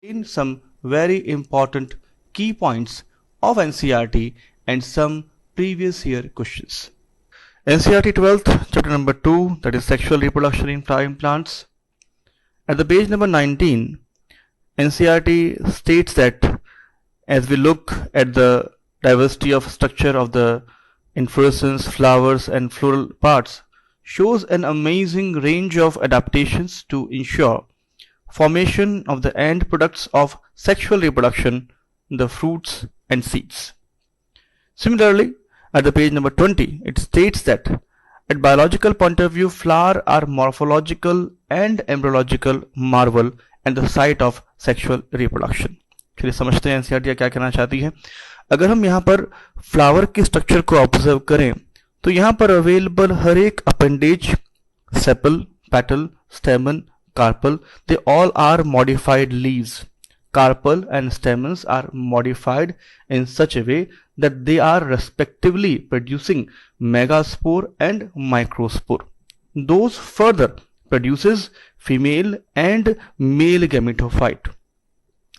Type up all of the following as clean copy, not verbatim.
in some very important key points of NCERT and some previous year questions. NCERT 12th, chapter number 2, that is sexual reproduction in flowering plants. At the page number 19, NCERT states that as we look at the diversity of structure of the inflorescence, flowers and floral parts, shows an amazing range of adaptations to ensure formation of the end products of sexual reproduction, the fruits and seeds. Similarly, at the page number 20, it states that at biological point of view, flowers are morphological and embryological marvel and the site of sexual reproduction. चलिए समझते हैं NCERT क्या कहना चाहती है। अगर हम यहाँ पर फ्लावर के स्ट्रक्चर को ऑब्जर्व करें तो यहाँ पर अवेलेबल हर एक appendage, sepal, petal, स्टेमन, carpel, they all are modified leaves. Carpel and stamens are modified in such a way that they are respectively producing megaspore and microspore. Those further produces female and male gametophyte,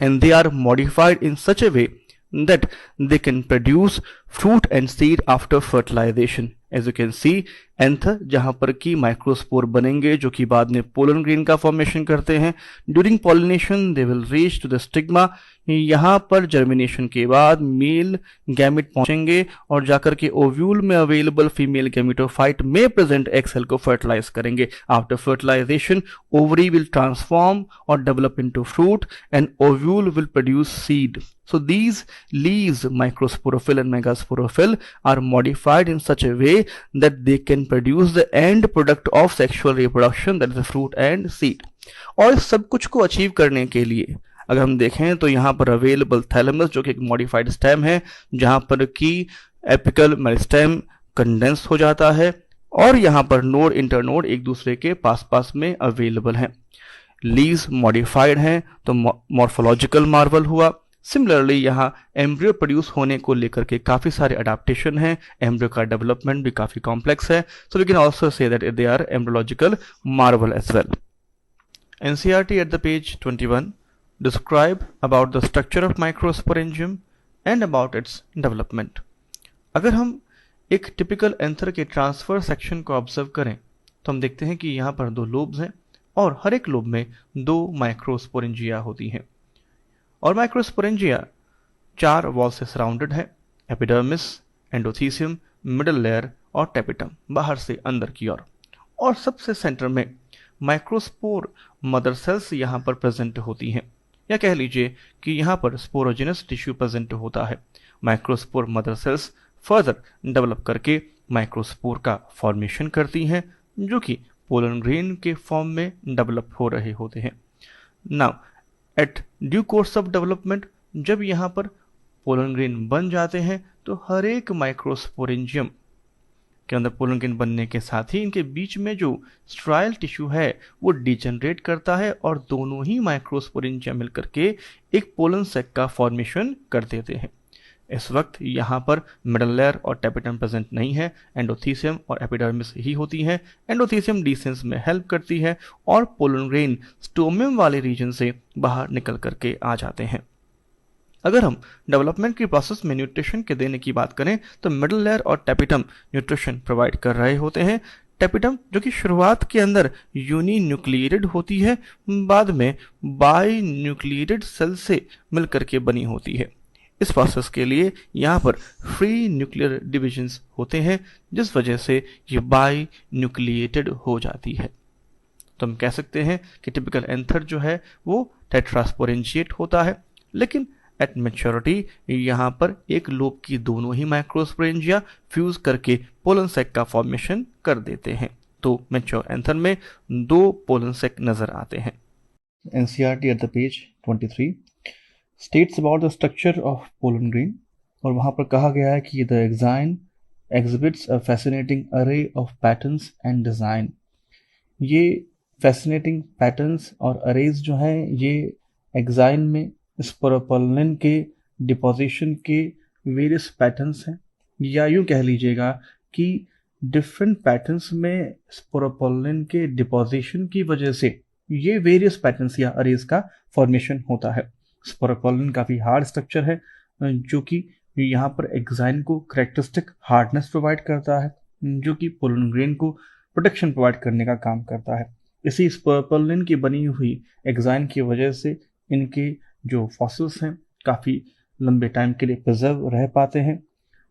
and they are modified in such a way that they can produce fruit and seed after fertilization. As you can see, anther जहां पर की microspore बनेंगे जो कि बाद में pollen grain का formation करते हैं। During pollination they will reach to the stigma. यहाँ पर जर्मिनेशन के बाद मेल गैमेट पहुंचेंगे और जाकर के ओव्यूल में अवेलेबल फीमेल गैमेटोफाइट में प्रेजेंट एग सेल को फर्टिलाइज करेंगे। After fertilisation ovary will transform or develop into fruit and ovule will produce seed. So these leaves, microsporophyll and megasporophyll, are modified in such a way that they can produce the end product of sexual reproduction, that is the fruit and seed. और इस सब कुछ को achieve करने के लिए अगर हम देखें तो यहाँ पर अवेलेबल थैलेमस जो कि एक मॉडिफाइड स्टेम है जहाँ पर की एपिकल मेरिस्टेम कंडेंस हो जाता है और यहाँ पर नोड इंटरनोड एक दूसरे के पास पास में अवेलेबल हैं. लीव्स मॉडिफाइड हैं तो मॉर्फोलॉजिकल मार्वल हुआ. सिमिलरली यहाँ एम्ब्रियो प्रोड्यूस होने को लेकर के काफ़ी सारे अडाप्टेशन हैं. एम्ब्रियो का डेवलपमेंट भी काफ़ी कॉम्प्लेक्स है. So we can also say that they are embryological marvel as well. NCERT at the page 21 describe about the structure of microsporangium and about its development. अगर हम एक टिपिकल एंथर के transfer section को observe करें तो हम देखते हैं कि यहाँ पर 2 लोब्स हैं और हर एक लोब में 2 माइक्रोस्पोरेंजिया होती हैं और माइक्रोस्पोरेंजिया 4 वॉल से सराउंडेड है. एपिडर्मिस, एंडोथीसियम, मिडल लेयर और टेपिटम बाहर से अंदर की ओर. और सबसे सेंटर में माइक्रोस्पोर मदर सेल्स यहाँ पर प्रेजेंट होती हैं या कह लीजिए कि यहाँ पर स्पोरोजेनस टिश्यू प्रेजेंट होता है. Microspore mother sales further develop करके माइक्रोस्पोर का फॉर्मेशन करती हैं जो कि पोलन ग्रेन के फॉर्म में डेवलप हो रहे होते हैं. Now at due course of development जब यहाँ पर पोलन ग्रेन बन जाते हैं तो हर एक माइक्रोस्पोरेंजियम के अंदर पोलन ग्रेन बनने के साथ ही इनके बीच में जो स्ट्रायल टिश्यू है वो डिजेनरेट करता है और दोनों ही माइक्रोस्पोरेंजियम मिलकर के एक पोलन सेक का फॉर्मेशन कर देते हैं. इस वक्त यहाँ पर मिडल लेयर और टेपिटम प्रेजेंट नहीं है. एंडोथीसियम और एपिडर्मिस ही होती हैं. एंडोथीसियम डिसेंस में हेल्प करती है और पोलन ग्रेन स्टोमियम वाले रीजन से बाहर निकल करके आ जाते हैं. अगर हम डेवलपमेंट की प्रोसेस में न्यूट्रिशन के देने की बात करें तो मिडल लेयर और टेपिटम न्यूट्रिशन प्रोवाइड कर रहे होते हैं. टेपिटम जो कि शुरुआत के अंदर यूनिन्यूक्लिएटेड होती है, बाद में बाई न्यूक्लिएटेड सेल से मिलकर के बनी होती है. इस प्रोसेस के लिए यहाँ पर फ्री न्यूक्लियर डिविजन्स होते हैं जिस वजह से ये बाई न्यूक्लिएटेड हो जाती है. तो हम कह सकते हैं कि टिपिकल एंथर जो है वो टेट्रास्पोरेंजिएट होता है, लेकिन एट मैच्योरिटी यहाँ पर एक लोब की दोनों ही माइक्रोस्पोरेंजिया फ्यूज करके पोलन सेक का फॉर्मेशन कर देते हैं. तो मैच्योर एंथर में 2 पोलन सेक नजर आते हैं. NCERT at the page 23 states about the structure of pollen grain और वहाँ पर कहा गया है कि the exine exhibits a fascinating array of patterns and design. ये fascinating patterns और arrays जो हैं ये exine में स्पोरोपोलिन के डिपोजिशन के various patterns हैं या यूँ कह लीजिएगा कि different patterns में स्पोरोपोलिन के डिपोजिशन की वजह से ये वेरियस पैटर्न्स या अरेज का फॉर्मेशन होता है। स्पोरोपोलिन काफ़ी हार्ड स्ट्रक्चर है जो कि यहाँ पर एग्जाइन को करेक्टरिस्टिक हार्डनेस प्रोवाइड करता है, जो कि पोलन ग्रेन को प्रोटेक्शन प्रोवाइड करने का काम करता है। इसी स्पोरोपोलिन की बनी हुई एग्जाइन की वजह से इनके जो फॉसिल्स हैं काफ़ी लंबे टाइम के लिए प्रिजर्व रह पाते हैं।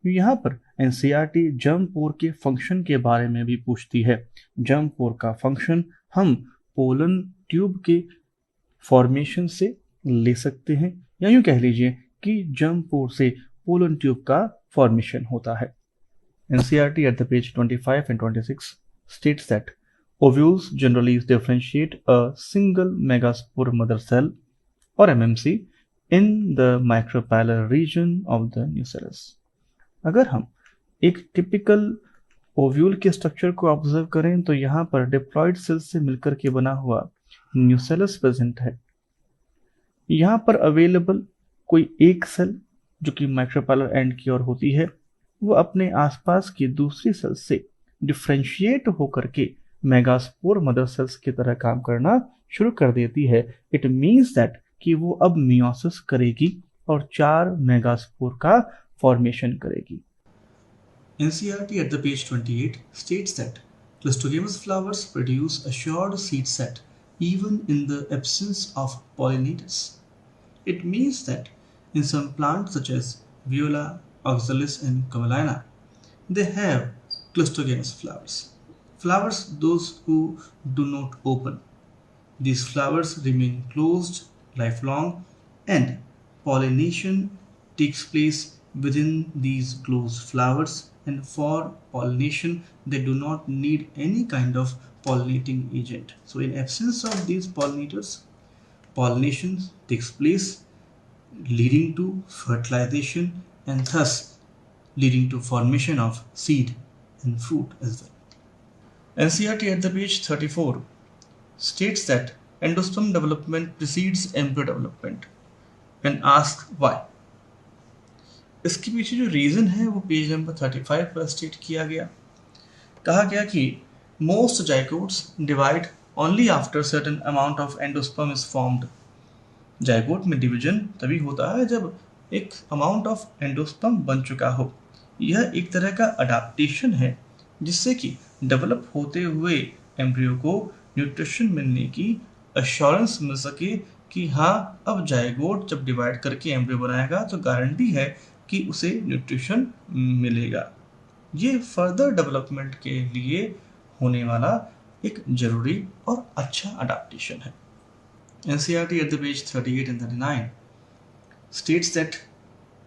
यहाँ पर एनसीईआरटी जर्म पोर के फंक्शन के बारे में भी पूछती है। जर्म पोर का फंक्शन हम पोलन ट्यूब के फॉर्मेशन से ले सकते हैं, या यूं कह लीजिए कि जर्म पोर से पोलन ट्यूब का फॉर्मेशन होता है। NCERT at the page 25 and 26 states that ovules generally differentiate a single megaspore mother cell or MMC in the micropylar region of the nucellus। अगर हम एक टिपिकल ओव्यूल के स्ट्रक्चर को observe करें तो यहाँ पर डिप्लॉयड सेल्स से मिलकर के बना हुआ न्यूसेलस प्रेजेंट है। यहाँ पर अवेलेबल कोई एक सेल जो कि माइक्रोपाइलर एंड की ओर होती है, वो अपने आसपास की दूसरी सेल से डिफ्रेंशिएट होकर के मेगास्पोर मदर सेल्स की तरह काम करना शुरू कर देती है। इट मीन्स दैट कि वो अब मियोसिस करेगी और 4 मेगास्पोर का फॉर्मेशन करेगी। NCERT at the page 28 states that Clistogamous flowers produce a short seed set even in the absence of pollinators. It means that in some plants such as Viola, Oxalis and Camelina, they have Clistogamous flowers. Flowers those who do not open. These flowers remain closed lifelong and pollination takes place within these closed flowers, and for pollination they do not need any kind of pollinating agent. So in absence of these pollinators, pollination takes place, leading to fertilization and thus leading to formation of seed and fruit as well. NCERT at the page 34 states that endosperm development precedes embryo development and asks why। इसके पीछे जो reason है वो page number 35 पर state किया गया। कहा गया कि most zygotes divide only after certain amount of endosperm is formed. Zygote में डिवीजन तभी होता है जब एक अमाउंट ऑफ एंडोस्पर्म बन चुका हो। यह एक तरह का अडाप्टेशन है जिससे कि डेवलप होते हुए एम्ब्रियो को न्यूट्रिशन मिलने की अश्योरेंस मिल सके कि हाँ अब जाइगोट जब डिवाइड करके एम्ब्रियो बनाएगा तो गारंटी है कि उसे न्यूट्रिशन मिलेगा। ये फर्दर डेवलपमेंट के लिए होने वाला एक जरूरी और अच्छा अडाप्टेशन है। NCERT at the page 38 and 39 states that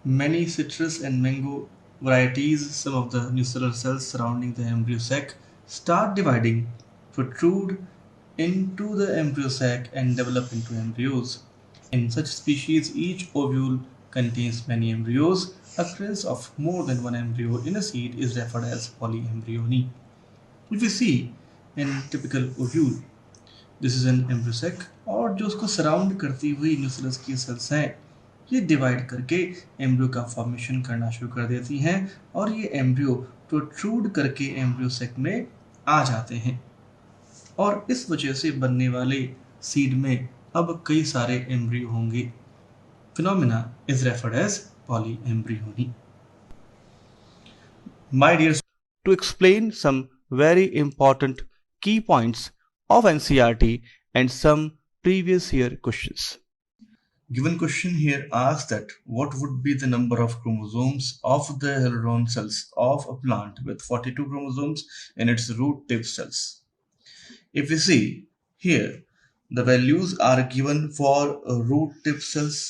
many citrus and mango varieties, some of the nucellar cells surrounding the embryo sac start dividing, protrude into the embryo sac and develop into embryos. In such species, each ovule contains many embryos. Occurrence of more than one embryo in a seed is referred as polyembryony. If you see in typical ovule, this is an embryo sac और जो उसको surround करती हुई nucellus की sales हैं ये divide करके embryo का फॉर्मेशन करना शुरू कर देती हैं और ये एम्ब्रियो प्रोट्रूड करके एम्ब्रियो सैक में आ जाते हैं और इस वजह से बनने वाले सीड में अब कई सारे एम्ब्रियो होंगे। Phenomena is referred as polyembryony. My dear, to explain some very important key points of NCERT and some previous year questions. Given question here asks that what would be the number of chromosomes of the hyaluron cells of a plant with 42 chromosomes in its root tip cells. If we see here, the values are given for root tip cells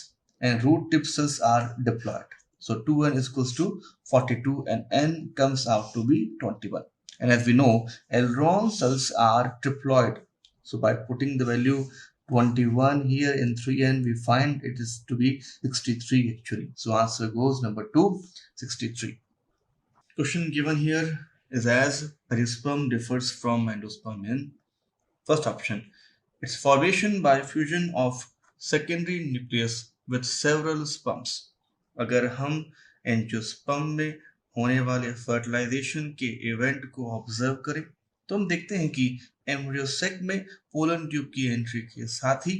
and root tip cells are diploid. So 2n is equals to 42 and n comes out to be 21. And as we know, hyaluron cells are triploid. So by putting the value 21 here in 3n, we find it is to be 63 actually. So answer goes number 2, 63. Question given here is as perisperm differs from endosperm in first option. Its formation by fusion of secondary nucleus with several sperms. अगर हम angiosperm में होने वाले fertilisation के event को observe करें तो हम देखते हैं कि एम्ब्रियो सेक में पोलर ट्यूब की एंट्री के साथ ही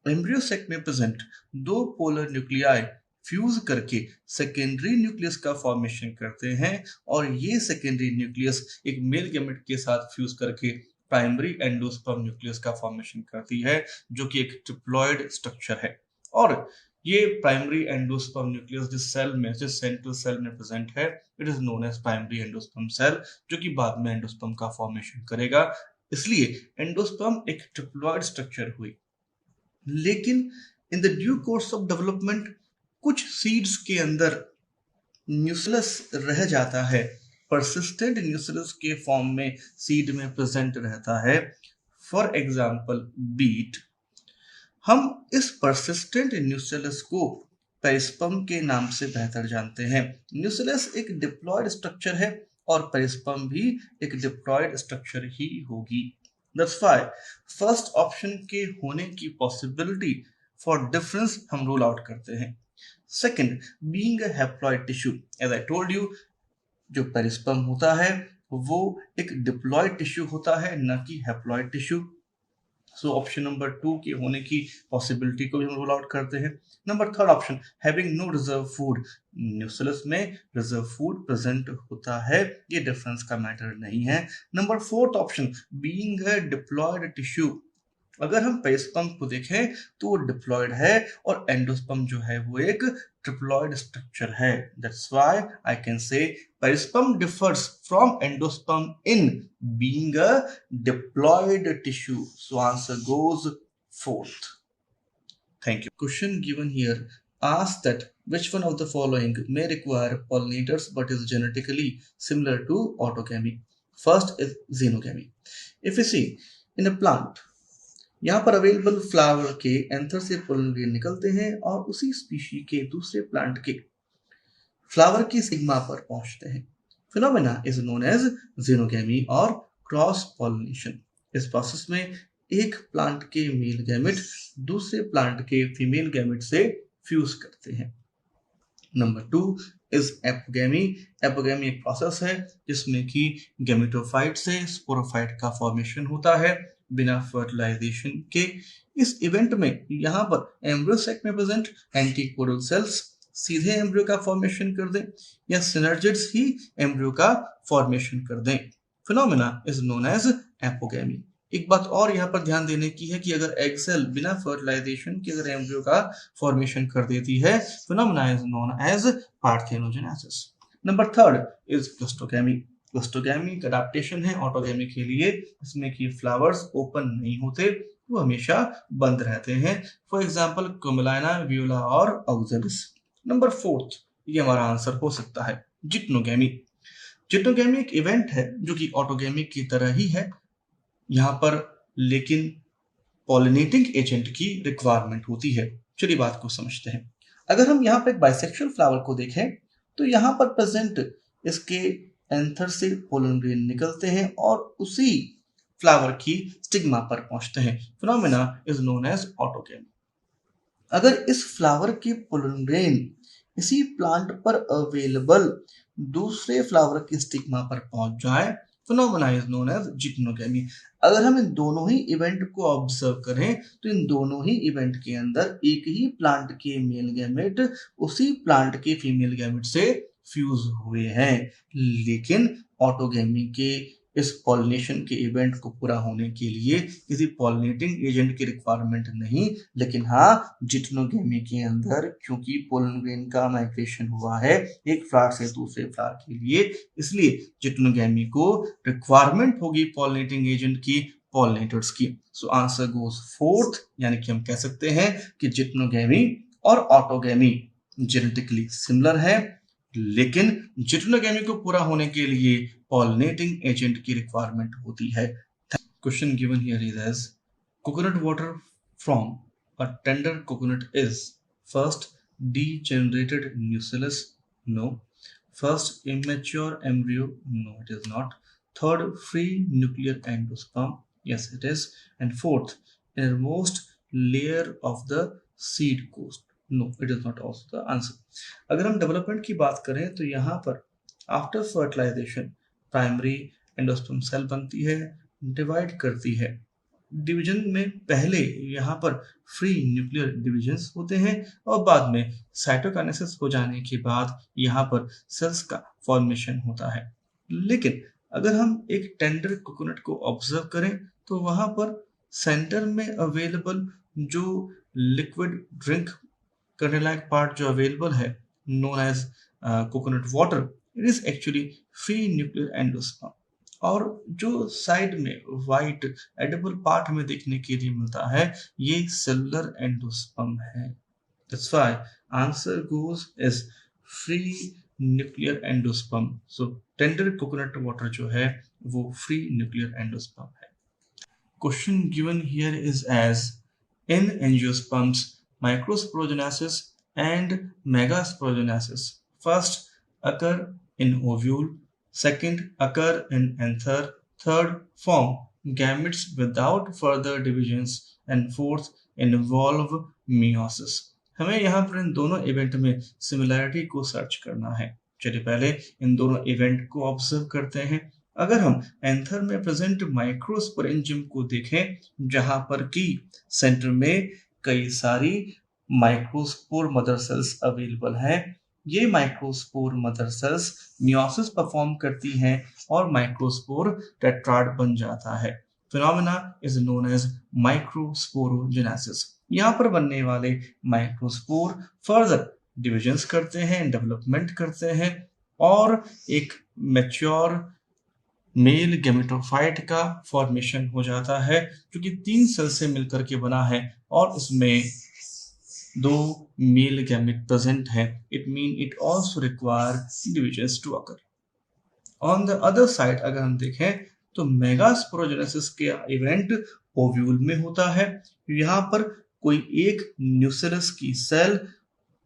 एम्ब्रियो सेक में प्रेजेंट दो पोलर न्यूक्लियाई फ्यूज करके सेकेंडरी न्यूक्लियस का फॉर्मेशन करते हैं और ये सेकेंडरी न्यूक्लियस एक मेल गैमेट के साथ फ्यूज करके प्राइमरी एंडोस्पर्म न्यूक्लियस का फॉर्मेशन करती है, जो कि एक ट्रिप्लॉइड स्ट्रक्चर है। और ये प्राइमरी एंडोस्पर्म न्यूक्लियस जिस सेंट्रल सेल में प्रेजेंट है, it is known as primary endosperm cell, जो कि बाद में एंडोस्पर्म का फॉर्मेशन करेगा। इसलिए एंडोस्पर्म एक ट्रिप्लॉइड स्ट्रक्चर हुई। लेकिन in the due course of development कुछ सीड्स के अंदर न्यूक्लियस रह जाता है, परसिस्टेंट न्यूक्लियस के फॉर्म में सीड में प्रेजेंट रहता है। For example beet. हम इस परसिस्टेंट न्यूक्लियस को पेरिस्पर्म के नाम से बेहतर जानते हैं। न्यूक्लियस एक डिप्लॉयड स्ट्रक्चर है और पेरिस्पर्म भी एक डिप्लॉयड स्ट्रक्चर ही होगी। That's why फर्स्ट ऑप्शन के होने की पॉसिबिलिटी फॉर डिफरेंस हम रूल आउट करते हैं। Second, being a haploid tissue, as I told you, जो पेरिस्पर्म होता है वो एक डिप्लॉयड टिश्यू होता है, न कि haploid tissue. So option number 2 के होने की पॉसिबिलिटी को भी हम रूल आउट करते हैं। Number third option, having no reserve food, nucleus में रिजर्व फूड प्रेजेंट होता है, ये डिफरेंस का मैटर नहीं है। Number fourth option, being a diploid tissue, अगर हम पेरिस्पर्म को देखें तो वो डिप्लॉयड है और एंडोस्पर्म जो है वो एक ट्रिप्लॉयड स्ट्रक्चर है। That's why I can say perisperm differs from endosperm in being a diploid tissue. So answer goes fourth. Thank you. Question given here asks that which one of the following may require pollinators but is genetically similar to autogamy? First is xenogamy. If we see in a plant, यहाँ पर available flower के anther से pollen grain निकलते हैं और उसी species के दूसरे प्लांट के फ्लावर की सिग्मा पर पहुंचते हैं। Phenomena is known as xenogamy और क्रॉस पॉलिनेशन। इस प्रोसेस में एक प्लांट के मेल गैमेट दूसरे प्लांट के फीमेल गैमेट से फ्यूज करते हैं। Number 2 is apogamy. एपोगैमी एक प्रोसेस है जिसमें कि गैमेटोफाइट से स्पोरोफाइट का फॉर्मेशन होता है बिना फर्टिलाइजेशन के। इस इवेंट में यहाँ पर एम्ब्रियो सेक में प्रेजेंट एंटीकोडल सेल्स सीधे एम्ब्रियो का फॉर्मेशन कर दें या सिनर्जिड्स ही एम्ब्रियो का फॉर्मेशन कर दें। Phenomena is known as apogamy. एक बात और यहाँ पर ध्यान देने की है कि अगर एग सेल बिना फर्टिलाइजेशन के अगर एम्ब्रियो का फॉर्मेशन कर देती है, phenomena is known as parthenogenesis. Number third is cleistogamy. Cleistogamy एक अडेप्टेशन है ऑटोगैमी के लिए, इसमें कि फ्लावर्स ओपन नहीं होते, वो हमेशा बंद रहते हैं। फॉर एग्जांपल कोमेलाइना, वियोला और ऑक्सैलिस। नंबर फोर्थ, ये हमारा आंसर हो सकता है जिक्नोगैमी। जिक्नोगैमी एक इवेंट है जो कि ऑटोगैमी की तरह ही है, यहाँ पर लेकिन पॉलिनेटिंग एजेंट की रिक्वायरमेंट होती है। चलिए बात को समझते हैं। अगर हम यहाँ पर एक बाइसेक्सुअल फ्लावर को देखें तो यहाँ पर प्रेजेंट इसके एंथर से पोलन ग्रेन निकलते हैं और उसी फ्लावर की स्टिग्मा पर पहुंचते हैं। Phenomena is known as autogamy. अगर इस फ्लावर की पोलन ग्रेन इसी प्लांट पर अवेलेबल दूसरे फ्लावर की स्टिग्मा पर पहुंच जाए, phenomena is known as geitonogamy. अगर हम इन दोनों ही इवेंट को ऑब्जर्व करें तो इन दोनों ही इवेंट के अंदर एक ही प्लांट के मेल गैमेट उसी प्लांट के फीमेल गैमेट से फ्यूज हुए हैं, लेकिन ऑटोगैमी के इस पॉलिनेशन के इवेंट को पूरा होने के लिए किसी पॉलिनेटिंग एजेंट की रिक्वायरमेंट नहीं, लेकिन हाँ जिक्नोगैमी के अंदर क्योंकि पोलन ग्रेन का माइग्रेशन हुआ है एक फ्लावर से दूसरे फ्लावर के लिए, इसलिए जिक्नोगैमी को रिक्वायरमेंट होगी पॉलिनेटिंग एजेंट की, पॉलिनेटर्स की। सो आंसर गोज फोर्थ, यानी कि हम कह सकते हैं कि जिक्नोगैमी और ऑटोगैमी जेनेटिकली सिमिलर है, लेकिन जिक्नोगैमी को पूरा होने के लिए पॉलिनेटिंग एजेंट की रिक्वायरमेंट होती है। Question given here is as coconut water from a tender coconut is first degenerated nucellus, no. First immature embryo, no it is not. Third, free nuclear endosperm, yes it is. And fourth, innermost layer of the seed coat, no it is not also the answer. अगर हम development की बात करें तो यहाँ पर after fertilization primary endosperm cell बनती है, डिवाइड करती है। डिवीजन में पहले यहाँ पर फ्री न्यूक्लियर डिविजन्स होते हैं और बाद में साइटोकाइनेसिस हो जाने के बाद यहाँ पर सेल्स का फॉर्मेशन होता है। लेकिन अगर हम एक टेंडर कोकोनट को ऑब्जर्व करें तो वहाँ पर सेंटर में अवेलेबल जो लिक्विड ड्रिंक करने लायक पार्ट जो अवेलेबल है known as coconut water, it is actually free nuclear endosperm. और जो साइड में वाइट एडिबल पार्ट में देखने के लिए मिलता है ये सेलुलर एंडोस्पर्म है। That's why answer goes is free nuclear endosperm. So tender coconut water जो है वो फ्री न्यूक्लियर एंडोस्पर्म है। Question given here is as in angiosperms, microsporogenesis and megasporogenesis first occur in ovule, second occur in anther, third form gametes without further divisions and fourth involve meiosis। हमें यहाँ पर इन दोनों event में similarity को search करना है। चलिए पहले इन दोनों इवेंट को ऑब्जर्व करते हैं। अगर हम एंथर में प्रेजेंट माइक्रोस्पोरेंजियम को देखें जहां पर की सेंटर में कई सारी माइक्रोस्पोर मदर सेल्स अवेलेबल हैं, ये microspore mother cells meiosis perform करती हैं और माइक्रोस्पोर टेट्राड बन जाता है। Phenomena is known as microsporogenesis. यहाँ पर बनने वाले माइक्रोस्पोर फर्दर डिविजन्स करते हैं, डेवलपमेंट करते हैं और एक मैच्योर मेल गैमेटोफाइट का फॉर्मेशन हो जाता है जो कि 3 सेल से मिलकर के बना है और इसमें 2 मेल गैमेट प्रेजेंट है। It mean it also require divisions to occur. On the other side अगर हम देखें तो मेगास्पोरोजेनेसिस के इवेंट ओव्यूल में होता है। यहाँ पर कोई एक न्यूसेलस की सेल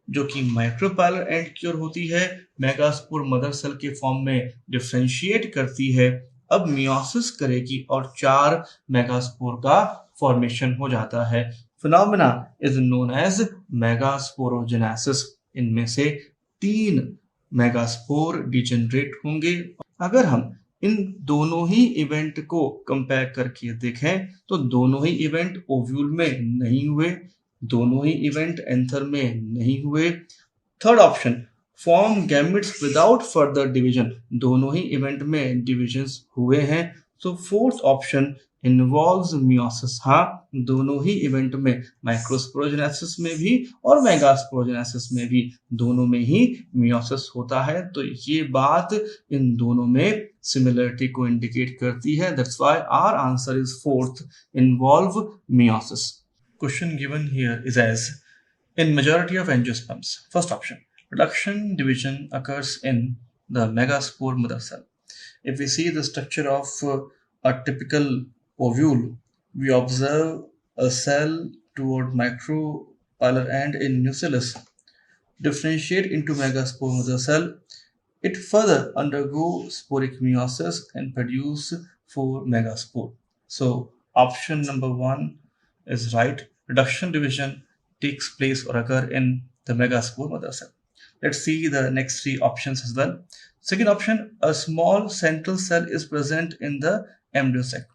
जो कि माइक्रोपाइलर एंड की ओर होती है मेगास्पोर मदर सेल के फॉर्म में डिफरेंशिएट करती है, अब मियोसिस करेगी और 4 मेगास्पोर का फॉर्मेशन हो जाता है। Phenomena is known as megasporogenesis. इनमें से 3 मेगास्पोर डिजेनरेट होंगे। अगर हम इन दोनों ही इवेंट को कंपेयर करके देखें तो दोनों ही इवेंट ओव्यूल में नहीं हुए, दोनों ही इवेंट एंथर में नहीं हुए। Third option form gametes without further division, दोनों ही इवेंट में डिविजन्स हुए हैं। सो फोर्थ ऑप्शन इन्वॉल्व्स मियोसिस, हाँ दोनों ही इवेंट में माइक्रोस्पोरोजेनेसिस में भी और मेगास्पोरोजेनेसिस में भी दोनों में ही मियोसिस होता है। तो ये बात इन दोनों में सिमिलरिटी को इंडिकेट करती है। That's why our answer is fourth, involve meiosis. Question given here is as in majority of angiosperms, first option, reduction division occurs in the megaspore mother cell. If we see the structure of a typical ovule, we observe a cell toward micropylar end in nucellus differentiate into megaspore mother cell. It further undergo sporic meiosis and produce 4 megaspore. So option number 1 is right. Reduction division takes place or occur in the megaspore mother cell. Let's see the next 3 options as well. Second option, a small central cell is present in the embryo sac.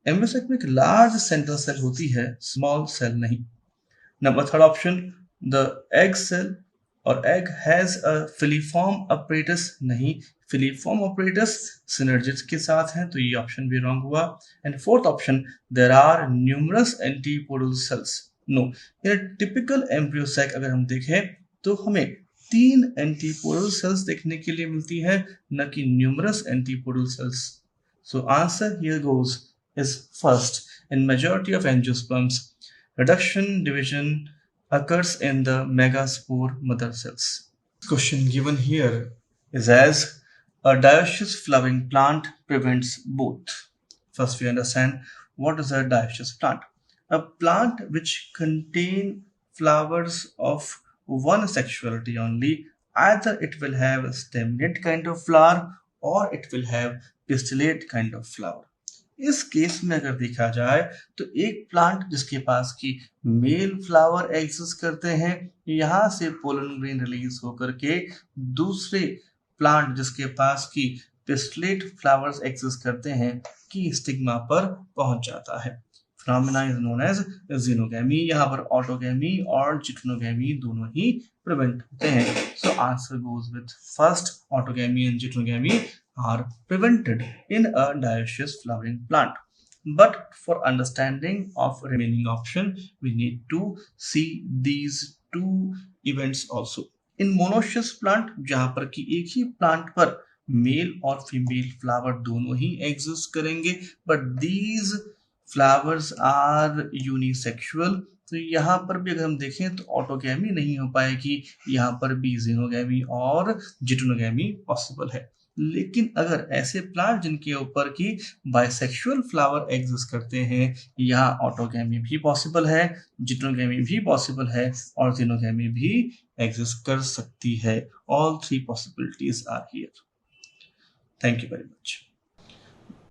Embryo sac में एक large central cell होती है, small cell नहीं। Number third option, the egg cell or egg has a filiform apparatus नहीं, filiform apparatus synergids के साथ हैं तो ये ऑप्शन भी रॉन्ग हुआ। And fourth option, there are numerous antipodal cells. No, in typical embryo sac अगर हम देखें तो हमें 3 एंटीपोडल सेल्स देखने के लिए मिलती है, न कि numerous antipodal sales. So answer here goes is first, in majority of angiosperms reduction division occurs in the megaspore mother cells. Question given here is as a dioecious flowering plant prevents both. First we understand what is a dioecious plant. A plant which contain flowers of one sexuality only, either it will have a staminate kind of flower or it will have pistillate kind of flower. इस case में अगर देखा जाए तो एक plant जिसके पास की male flower exist करते हैं, यहाँ से पोलन ग्रेन रिलीज होकर के दूसरे प्लांट जिसके पास की पिस्टिलेट फ्लावर्स एग्जिस्ट करते हैं कि स्टिग्मा पर पहुंच जाता है। Phenomena is known as xenogamy. यहाँ पर ऑटोगैमी और जिटोनोगैमी दोनों ही प्रिवेंट होते हैं। So answer goes with first, autogamy and geitonogamy are prevented in a dioecious flowering plant. But for understanding of remaining option, we need to see these two events also. In monoecious plant, जहां पर कि एक ही plant पर male और female flower दोनों ही exist करेंगे, but these flowers are unisexual, तो यहाँ पर भी अगर हम देखें तो ऑटोगैमी नहीं हो पाएगी, यहाँ पर भी जीनोगैमी और जिटोनोगैमी पॉसिबल है। लेकिन अगर ऐसे प्लांट जिनके ऊपर की बाइसेक्सुअल फ्लावर एग्जिस्ट करते हैं, यहाँ ऑटोगैमी भी पॉसिबल है, जिटोनोगैमी भी पॉसिबल है और जीनोगैमी भी एग्जिस्ट कर सकती है। All three possibilities are here. Thank you very much.